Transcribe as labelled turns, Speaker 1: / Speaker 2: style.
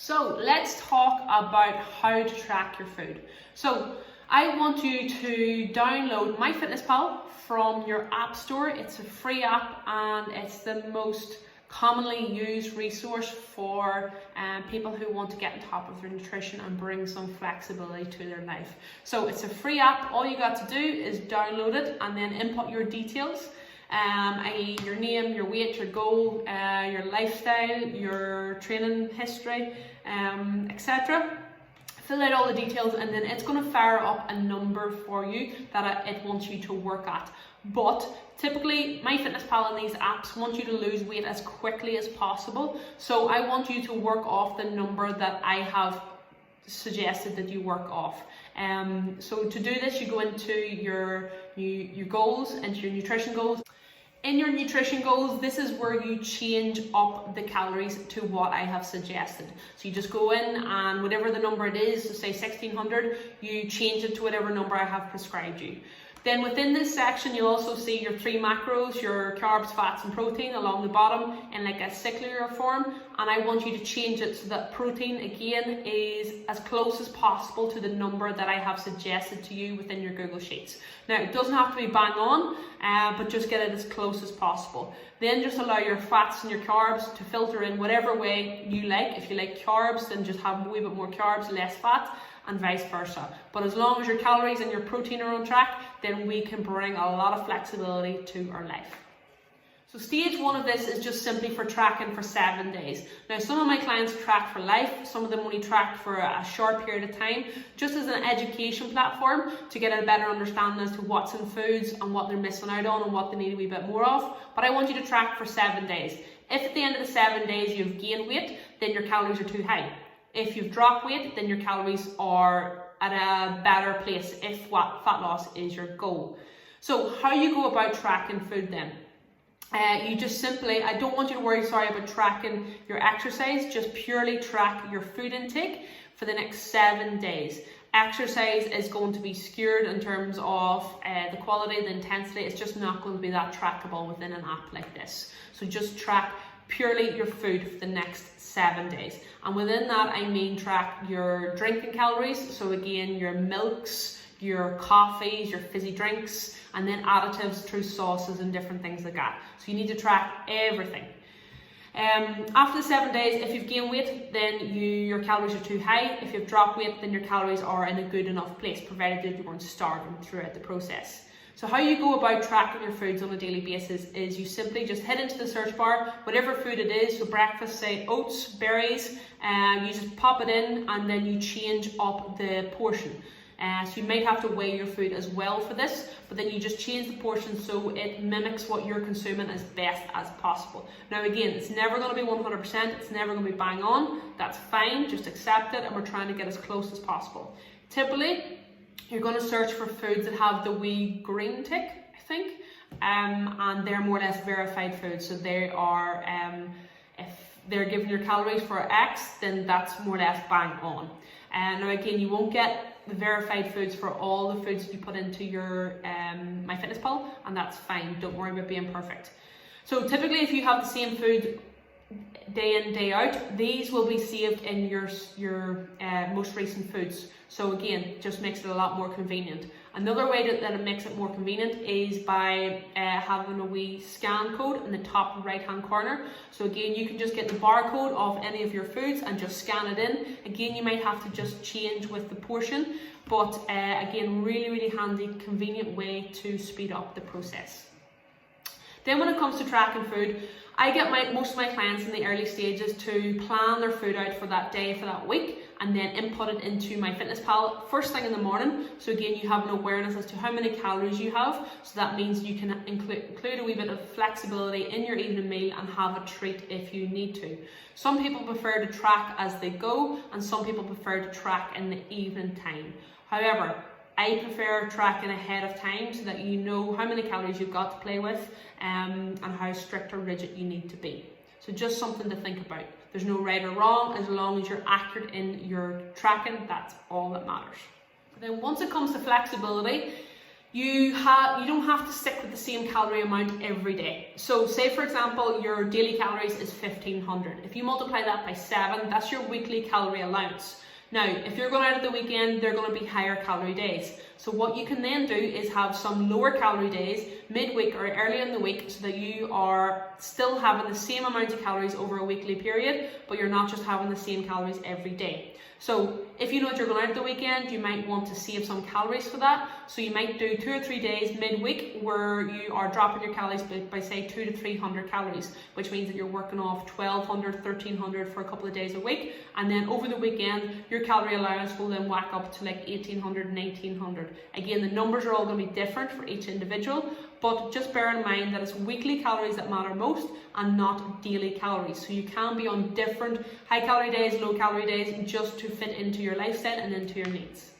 Speaker 1: So let's talk about how to track your food. So I want you to download MyFitnessPal from your app store. It's a free app and it's the most commonly used resource for people who want to get on top of their nutrition and bring some flexibility to their life. So it's a free app. All you got to do is download it and then input your details, i.e. your name, your weight, your goal, your lifestyle, your training history, etc. Fill out all the details and then it's going to fire up a number for you that it wants you to work at. But typically MyFitnessPal and these apps want you to lose weight as quickly as possible. So I want you to work off the number that I have suggested that you work off. So to do this, you go into your goals, into your nutrition goals. In your nutrition goals, this is where you change up the calories to what I have suggested. So you just go in and whatever the number it is, so say 1600, you change it to whatever number I have prescribed you. Then within this section, you'll also see your 3 macros, your carbs, fats and protein along the bottom in like a cyclical form. And I want you to change it so that protein again is as close as possible to the number that I have suggested to you within your Google Sheets. Now it doesn't have to be bang on, but just get it as close as possible. Then just allow your fats and your carbs to filter in whatever way you like. If you like carbs, then just have a wee bit more carbs, less fat, and vice versa. But as long as your calories and your protein are on track, then we can bring a lot of flexibility to our life. So stage 1 of this is just simply for tracking for 7 days. Now some of my clients track for life, some of them only track for a short period of time, just as an education platform to get a better understanding as to what's in foods and what they're missing out on and what they need a wee bit more of. But I want you to track for 7 days. If at the end of the 7 days you've gained weight, then your calories are too high. If you've dropped weight, then your calories are at a better place if fat loss is your goal. So how you go about tracking food then? You just simply, I don't want you to worry, about tracking your exercise, just purely track your food intake for the next 7 days. Exercise is going to be skewed in terms of the quality, the intensity. It's just not going to be that trackable within an app like this. So just track purely your food for the next 7 days. And within that, I mean track your drinking calories. So again, your milks, your coffees, your fizzy drinks, and then additives through sauces and different things like that. So you need to track everything. After the 7 days, if you've gained weight, then your calories are too high. If you've dropped weight, then your calories are in a good enough place, provided that you weren't starving throughout the process. So how you go about tracking your foods on a daily basis is you simply just head into the search bar, whatever food it is, so breakfast, say oats, berries, you just pop it in and then you change up the portion. So you might have to weigh your food as well for this, but then you just change the portion so it mimics what you're consuming as best as possible. Now again, it's never going to be 100%, it's never going to be bang on, that's fine, just accept it and we're trying to get as close as possible. Typically, you're going to search for foods that have the wee green tick, I think, and they're more or less verified foods. So they are, if they're giving your calories for X, then that's more or less bang on. Now again, you won't get the verified foods for all the foods that you put into your MyFitnessPal, and that's fine. Don't worry about being perfect. So typically, if you have the same food day in, day out, these will be saved in your most recent foods. So again, just makes it a lot more convenient. Another way that it makes it more convenient is by having a wee scan code in the top right hand corner. So again, you can just get the barcode of any of your foods and just scan it in. Again, you might have to just change with the portion, but again, really handy, convenient way to speed up the process. Then when it comes to tracking food, I get most of my clients in the early stages to plan their food out for that day, for that week, and then input it into MyFitnessPal first thing in the morning. So again, you have an awareness as to how many calories you have. So that means you can include a wee bit of flexibility in your evening meal and have a treat if you need to. Some people prefer to track as they go, and some people prefer to track in the evening time. However, I prefer tracking ahead of time so that you know how many calories you've got to play with and how strict or rigid you need to be. So just something to think about. There's no right or wrong, as long as you're accurate in your tracking, that's all that matters. Then once it comes to flexibility, you don't have to stick with the same calorie amount every day. So say for example your daily calories is 1500. If you multiply that by 7, that's your weekly calorie allowance. Now, if you're going out at the weekend, they're going to be higher calorie days. So what you can then do is have some lower calorie days midweek or early in the week, so that you are still having the same amount of calories over a weekly period, but you're not just having the same calories every day. So if you know that you're going out the weekend, you might want to save some calories for that. So you might do 2 or 3 days midweek where you are dropping your calories by say 200 to 300 calories, which means that you're working off 1200, 1300 for a couple of days a week. And then over the weekend, your calorie allowance will then whack up to like 1800 and 1800. Again, the numbers are all going to be different for each individual, but just bear in mind that it's weekly calories that matter most and not daily calories. So you can be on different high calorie days, low calorie days, just to fit into your lifestyle and into your needs.